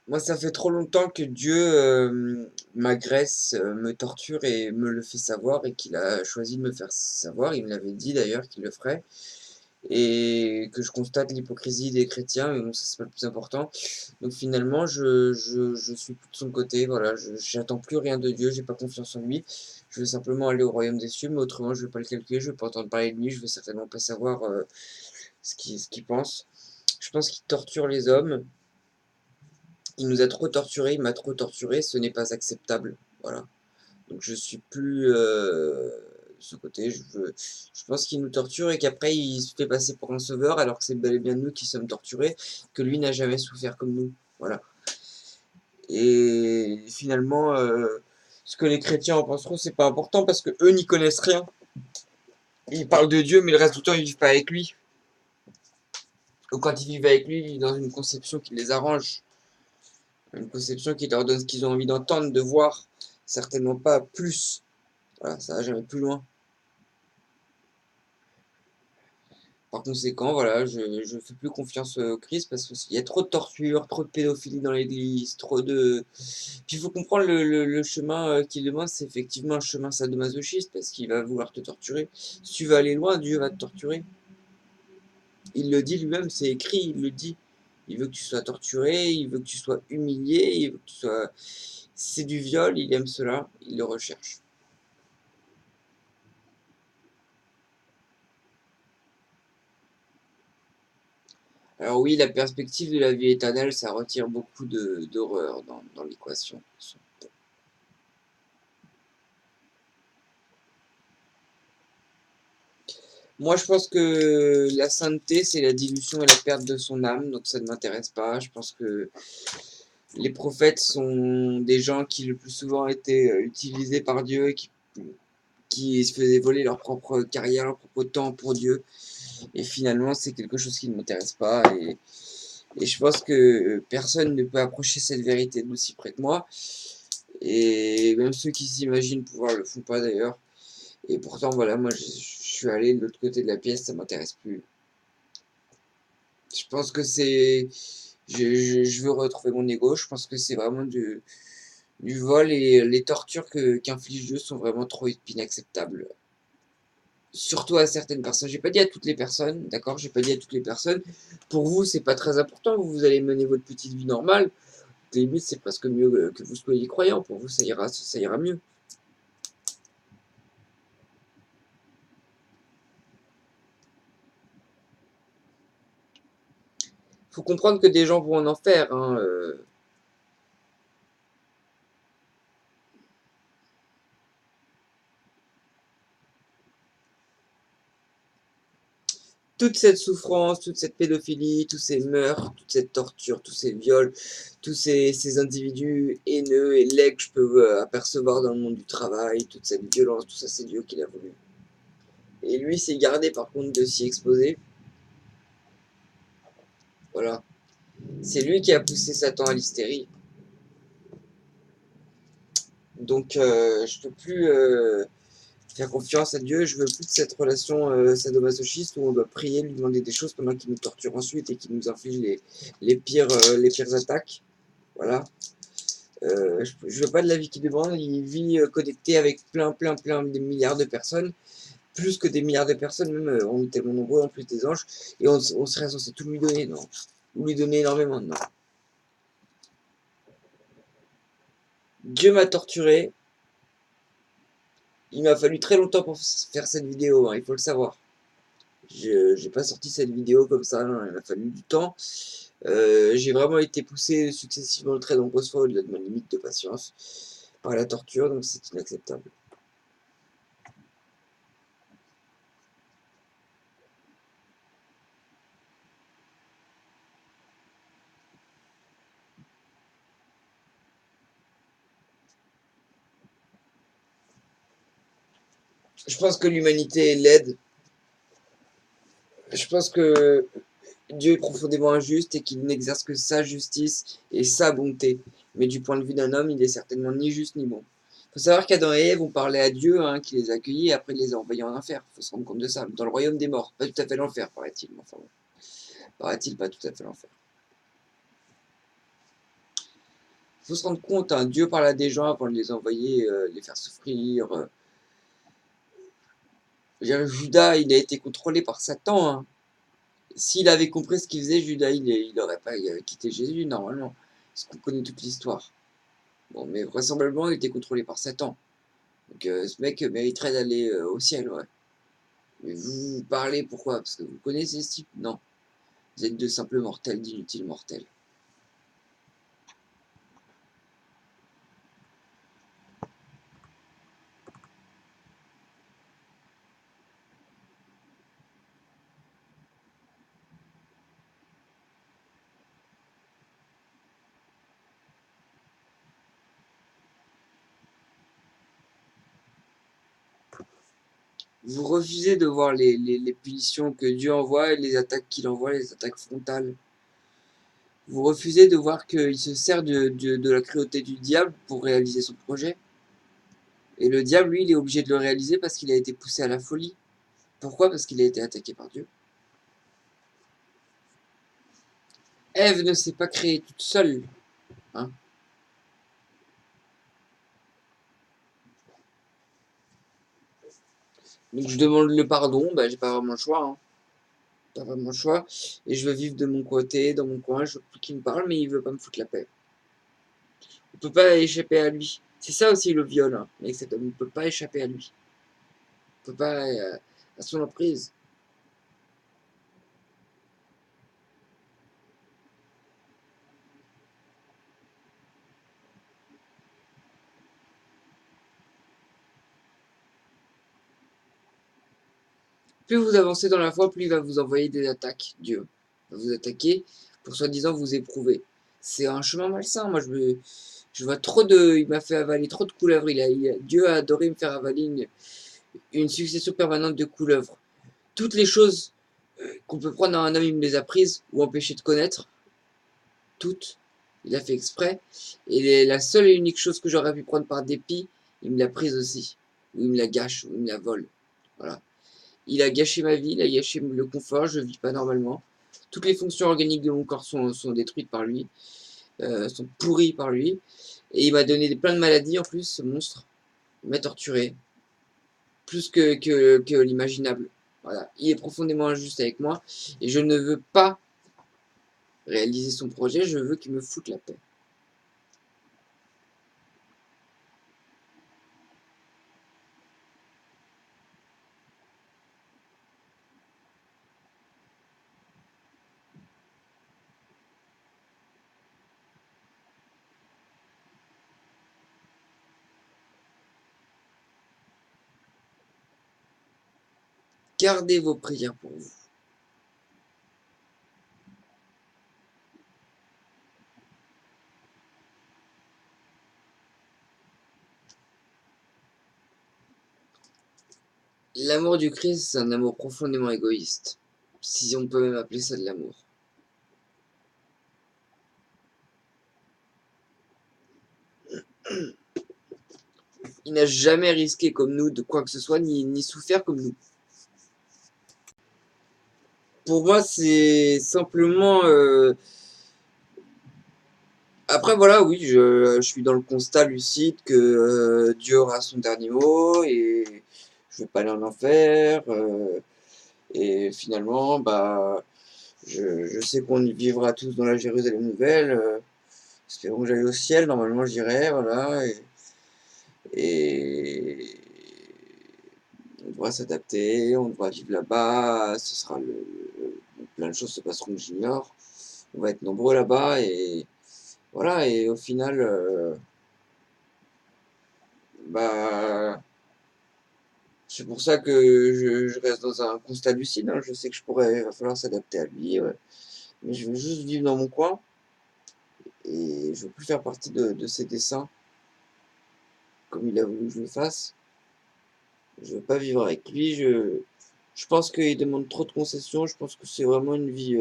Moi, ça fait trop longtemps que Dieu m'agresse, me torture et me le fait savoir et qu'il a choisi de me faire savoir. Il me l'avait dit d'ailleurs qu'il le ferait. Et que je constate l'hypocrisie des chrétiens, mais bon, ça c'est pas le plus important. Donc finalement, je suis plus de son côté, voilà, j'attends plus rien de Dieu, j'ai pas confiance en lui. Je veux simplement aller au royaume des cieux, mais autrement, je vais pas le calculer, je vais pas entendre parler de lui, je vais certainement pas savoir ce qu'il pense. Je pense qu'il torture les hommes. Il nous a trop torturés, il m'a trop torturé, ce n'est pas acceptable. Voilà. Donc je suis plus de ce côté. Je pense qu'il nous torture et qu'après il se fait passer pour un sauveur alors que c'est bel et bien nous qui sommes torturés, que lui n'a jamais souffert comme nous. Voilà. Et finalement, ce que les chrétiens en penseront, c'est pas important parce que eux n'y connaissent rien. Ils parlent de Dieu, mais le reste du temps ils vivent pas avec lui. Ou quand ils vivent avec lui, ils vivent dans une conception qui les arrange, une conception qui leur donne ce qu'ils ont envie d'entendre, de voir, certainement pas plus. Voilà, ça va jamais plus loin. Par conséquent, voilà, je fais plus confiance au Christ parce qu'il y a trop de torture, trop de pédophilie dans l'église, trop de... Puis il faut comprendre le chemin qu'il demande, c'est effectivement un chemin sadomasochiste parce qu'il va vouloir te torturer. Si tu vas aller loin, Dieu va te torturer. Il le dit lui-même, c'est écrit, il le dit. Il veut que tu sois torturé, il veut que tu sois humilié, il veut que tu sois... C'est du viol, il aime cela, il le recherche. Alors oui, la perspective de la vie éternelle, ça retire beaucoup d'horreur dans l'équation. Moi, je pense que la sainteté, c'est la dilution et la perte de son âme, donc ça ne m'intéresse pas. Je pense que les prophètes sont des gens qui le plus souvent étaient utilisés par Dieu et qui se faisaient voler leur propre carrière, leur propre temps pour Dieu. Et finalement, c'est quelque chose qui ne m'intéresse pas. Et je pense que personne ne peut approcher cette vérité d'aussi près que moi. Et même ceux qui s'imaginent pouvoir le font pas d'ailleurs. Et pourtant, voilà, moi, je suis allé de l'autre côté de la pièce, ça m'intéresse plus. Je pense que c'est. Je veux retrouver mon ego. Je pense que c'est vraiment du vol et les tortures qu'inflige Dieu sont vraiment trop inacceptables. Surtout à certaines personnes. J'ai pas dit à toutes les personnes, d'accord? J'ai pas dit à toutes les personnes. Pour vous, c'est pas très important. Vous allez mener votre petite vie normale. Limite, c'est presque mieux que vous soyez croyant. Pour vous, ça ira mieux. Faut comprendre que des gens vont en enfer, hein. Toute cette souffrance, toute cette pédophilie, tous ces meurtres, toute cette torture, tous ces viols, tous ces individus haineux et laids que je peux apercevoir dans le monde du travail, toute cette violence, tout ça, c'est Dieu qui l'a voulu. Et lui s'est gardé par contre de s'y exposer. Voilà. C'est lui qui a poussé Satan à l'hystérie. Donc je peux plus faire confiance à Dieu, je veux plus de cette relation sadomasochiste où on doit prier, lui demander des choses pendant qu'il nous torture ensuite et qu'il nous inflige les pires attaques. Voilà. Je veux pas de la vie qu'il demande, il vit connecté avec plein des milliards de personnes, plus que des milliards de personnes, même on est tellement nombreux en plus des anges, et on serait censé tout lui donner, non. Ou lui donner énormément, non. Dieu m'a torturé, il m'a fallu très longtemps pour faire cette vidéo, hein, il faut le savoir. J'ai pas sorti cette vidéo comme ça, hein, il m'a fallu du temps. J'ai vraiment été poussé successivement très nombreuses fois au-delà de ma limite de patience par la torture, donc c'est inacceptable. Je pense que l'humanité est laide. Je pense que Dieu est profondément injuste et qu'il n'exerce que sa justice et sa bonté. Mais du point de vue d'un homme, il est certainement ni juste ni bon. Il faut savoir qu'Adam et Ève ont parlé à Dieu, hein, qui les a accueillis et après il les a envoyés en enfer. Il faut se rendre compte de ça. Dans le royaume des morts. Pas tout à fait l'enfer, paraît-il. Enfin, paraît-il pas tout à fait l'enfer. Faut se rendre compte, hein, Dieu parle à des gens avant de les envoyer, les faire souffrir. Je veux dire, Judas, il a été contrôlé par Satan, hein. S'il avait compris ce qu'il faisait, Judas, il aurait pas quitté Jésus, normalement. Parce qu'on connaît toute l'histoire. Bon, mais vraisemblablement, il était contrôlé par Satan. Donc, ce mec mériterait d'aller au ciel, ouais. Mais vous parlez pourquoi? Parce que vous connaissez ce type? Non. Vous êtes de simples mortels, d'inutiles mortels. Vous refusez de voir les punitions que Dieu envoie et les attaques qu'il envoie, les attaques frontales. Vous refusez de voir qu'il se sert de la cruauté du diable pour réaliser son projet. Et le diable, lui, il est obligé de le réaliser parce qu'il a été poussé à la folie. Pourquoi? Parce qu'il a été attaqué par Dieu. Ève ne s'est pas créée toute seule, hein. Donc je demande le pardon, bah j'ai pas vraiment le choix, hein. Pas vraiment le choix. Et je veux vivre de mon côté, dans mon coin, je veux plus qu'il me parle, mais il veut pas me foutre la paix. On peut pas échapper à lui. C'est ça aussi le viol, hein. Mais cet homme ne peut pas échapper à lui. On peut pas à son emprise. Plus vous avancez dans la foi, plus il va vous envoyer des attaques. Dieu va vous attaquer pour soi-disant vous éprouver. C'est un chemin malsain. Moi, je vois trop de. Il m'a fait avaler trop de couleuvres. Dieu a adoré me faire avaler une succession permanente de couleuvres. Toutes les choses qu'on peut prendre dans un homme, il me les a prises ou empêché de connaître. Toutes. Il a fait exprès. Et la seule et unique chose que j'aurais pu prendre par dépit, il me l'a prise aussi. Ou il me la gâche, ou il me la vole. Voilà. Il a gâché ma vie, il a gâché le confort, je ne vis pas normalement. Toutes les fonctions organiques de mon corps sont détruites par lui, sont pourries par lui. Et il m'a donné plein de maladies en plus, ce monstre. Il m'a torturé, plus que l'imaginable. Voilà. Il est profondément injuste avec moi, et je ne veux pas réaliser son projet, je veux qu'il me foute la paix. Gardez vos prières pour vous. L'amour du Christ, c'est un amour profondément égoïste. Si on peut même appeler ça de l'amour. Il n'a jamais risqué comme nous de quoi que ce soit, ni souffert comme nous. Pour moi, c'est simplement. Après, voilà, oui, je suis dans le constat lucide que Dieu aura son dernier mot et je vais pas aller en enfer. Et finalement, bah, je sais qu'on y vivra tous dans la Jérusalem nouvelle. Espérons que j'aille au ciel, normalement j'irai, voilà. Et on devra s'adapter, on devra vivre là-bas, ce sera plein de choses se passeront que j'ignore. On va être nombreux là-bas et voilà, et au final, bah, c'est pour ça que je reste dans un constat lucide, hein. Je sais que il va falloir s'adapter à lui, ouais. Mais je veux juste vivre dans mon coin et je veux plus faire partie de ses dessins comme il a voulu que je le fasse. Je veux pas vivre avec lui, je pense qu'il demande trop de concessions, je pense que c'est vraiment une vie.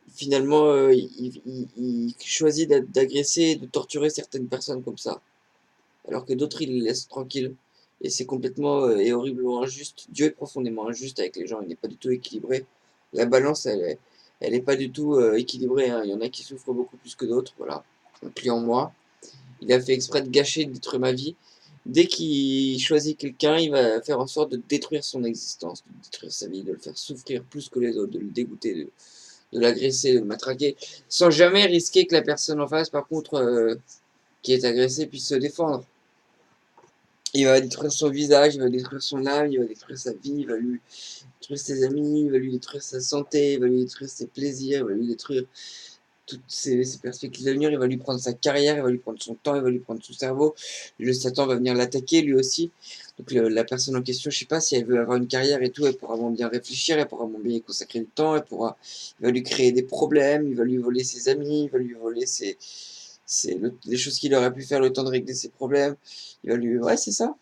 Finalement, il choisit d'agresser et de torturer certaines personnes comme ça, alors que d'autres, il les laisse tranquilles. Et c'est complètement et horriblement injuste. Dieu est profondément injuste avec les gens, il n'est pas du tout équilibré. La balance, elle n'est pas du tout équilibrée, hein. Il y en a qui souffrent beaucoup plus que d'autres, voilà. Un client moi, il a fait exprès de gâcher, de détruire ma vie. Dès qu'il choisit quelqu'un, il va faire en sorte de détruire son existence, de détruire sa vie, de le faire souffrir plus que les autres, de le dégoûter, de l'agresser, de le matraquer, sans jamais risquer que la personne en face, par contre, qui est agressée, puisse se défendre. Il va détruire son visage, il va détruire son âme, il va détruire sa vie, il va lui détruire ses amis, il va lui détruire sa santé, il va lui détruire ses plaisirs, il va lui détruire toutes ses perspectives d'avenir, il va lui prendre sa carrière, il va lui prendre son temps, il va lui prendre son cerveau. Le Satan va venir l'attaquer lui aussi. Donc la personne en question, je sais pas si elle veut avoir une carrière et tout, elle pourra vraiment bien réfléchir, elle pourra vraiment bien y consacrer du temps, il va lui créer des problèmes, il va lui voler ses amis, il va lui voler les choses qu'il aurait pu faire le temps de régler ses problèmes. Il va lui, ouais, c'est ça.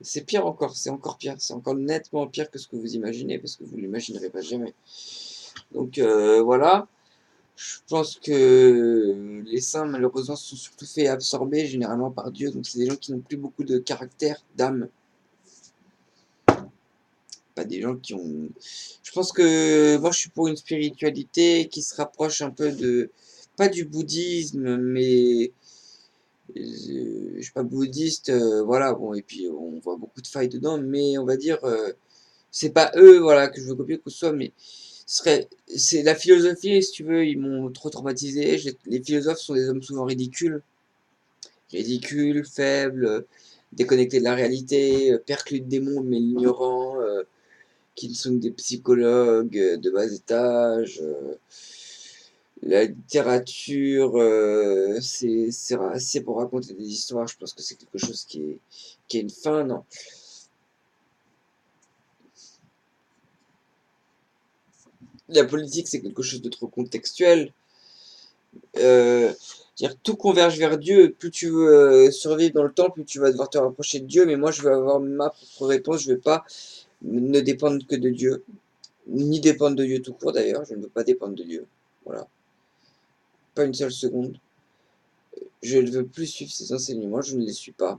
C'est pire encore, c'est encore pire, c'est encore nettement pire que ce que vous imaginez, parce que vous l'imaginerez pas jamais. Donc voilà. Je pense que les saints, malheureusement, se sont surtout fait absorber généralement par Dieu. Donc, c'est des gens qui n'ont plus beaucoup de caractère, d'âme. Pas des gens qui ont. Je pense que moi, je suis pour une spiritualité qui se rapproche un peu de. Pas du bouddhisme, mais. Je suis pas bouddhiste, voilà. Bon, et puis, on voit beaucoup de failles dedans, mais on va dire. C'est pas eux, voilà, que je veux copier que ce soit, mais c'est la philosophie, si tu veux, ils m'ont trop traumatisé. Les philosophes sont des hommes souvent ridicules, faibles, déconnectés de la réalité, perclutent des mondes mais ignorants, qui ne sont que des psychologues de bas étage. La littérature, c'est pour raconter des histoires. Je pense que c'est quelque chose qui a une fin, non? La politique, c'est quelque chose de trop contextuel. Dire tout converge vers Dieu. Plus tu veux survivre dans le temps, plus tu vas devoir te rapprocher de Dieu. Mais moi, je veux avoir ma propre réponse. Je ne veux pas ne dépendre que de Dieu, ni dépendre de Dieu tout court d'ailleurs. Je ne veux pas dépendre de Dieu. Voilà, pas une seule seconde. Je ne veux plus suivre ses enseignements. Je ne les suis pas,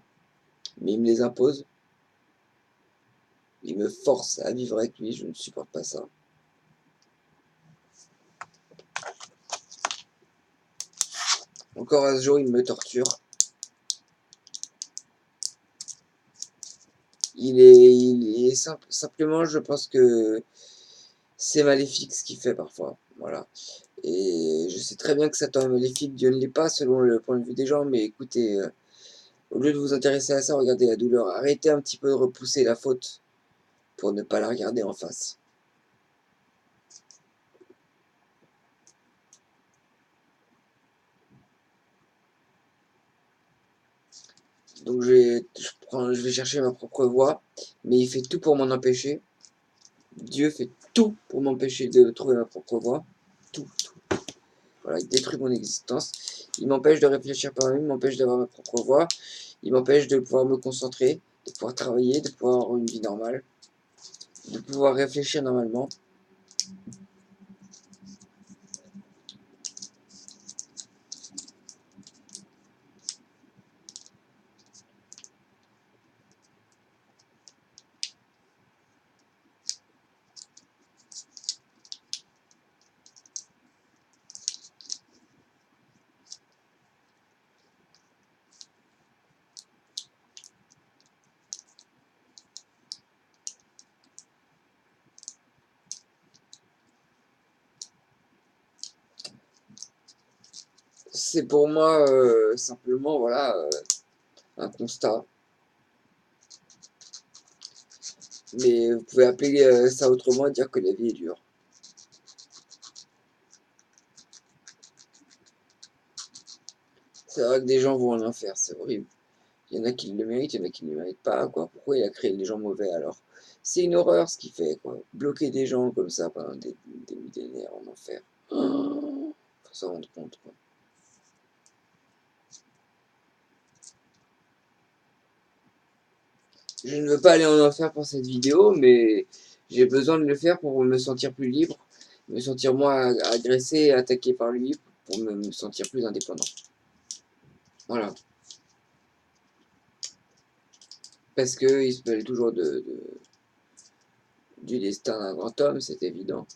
mais il me les impose. Il me force à vivre avec lui. Je ne supporte pas ça. Encore à ce jour, il me torture. Simplement, je pense que c'est maléfique ce qu'il fait parfois. Voilà. Et je sais très bien que Satan est maléfique, Dieu ne l'est pas selon le point de vue des gens, mais écoutez, au lieu de vous intéresser à ça, regardez la douleur. Arrêtez un petit peu de repousser la faute pour ne pas la regarder en face. Donc je vais chercher ma propre voie, mais il fait tout pour m'en empêcher. Dieu fait tout pour m'empêcher de trouver ma propre voie. Tout, tout. Voilà, il détruit mon existence. Il m'empêche de réfléchir par lui, il m'empêche d'avoir ma propre voie. Il m'empêche de pouvoir me concentrer, de pouvoir travailler, de pouvoir avoir une vie normale, de pouvoir réfléchir normalement. C'est pour moi simplement voilà un constat. Mais vous pouvez appeler ça autrement et dire que la vie est dure. C'est vrai que des gens vont en enfer, c'est horrible. Il y en a qui le méritent, il y en a qui ne le méritent pas, quoi. Pourquoi il a créé les gens mauvais alors? C'est une horreur ce qu'il fait, quoi. Bloquer des gens comme ça pendant des millénaires en enfer. Oh, faut s'en rendre compte, quoi. Je ne veux pas aller en enfer pour cette vidéo, mais j'ai besoin de le faire pour me sentir plus libre, me sentir moins agressé, attaqué par lui, pour me sentir plus indépendant. Voilà. Parce qu'il se mêle toujours du destin d'un grand homme, c'est évident.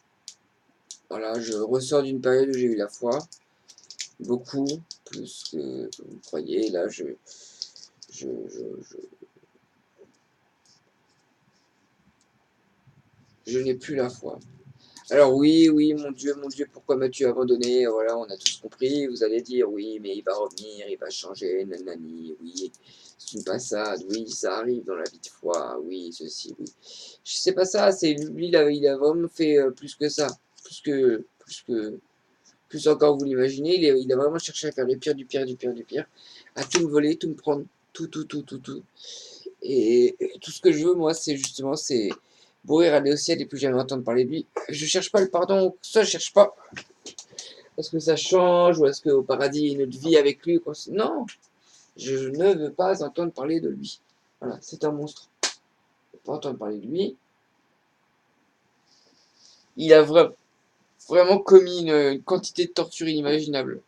Voilà, je ressors d'une période où j'ai eu la foi. Beaucoup, plus que vous croyez. Là, je, je, je n'ai plus la foi. Alors oui, oui, mon Dieu, pourquoi m'as-tu abandonné? Voilà, on a tous compris. Vous allez dire, oui, mais il va revenir, il va changer, nanani, oui, c'est une passade, oui, ça arrive dans la vie de foi, oui, ceci, oui. Je sais pas ça, c'est lui, il a vraiment fait plus que ça, plus encore vous l'imaginez, il a vraiment cherché à faire le pire du pire du pire du pire, à tout me voler, tout me prendre, tout, tout, tout, tout, tout. Et tout ce que je veux, moi, c'est justement, c'est mourir, aller au ciel et plus jamais entendre parler de lui. Je cherche pas le pardon, ça, je cherche pas. Est-ce que ça change ou est-ce qu'au paradis, il y a une autre vie avec lui? Non, je ne veux pas entendre parler de lui. Voilà, c'est un monstre. Je ne veux pas entendre parler de lui. Il a vraiment commis une quantité de torture inimaginable.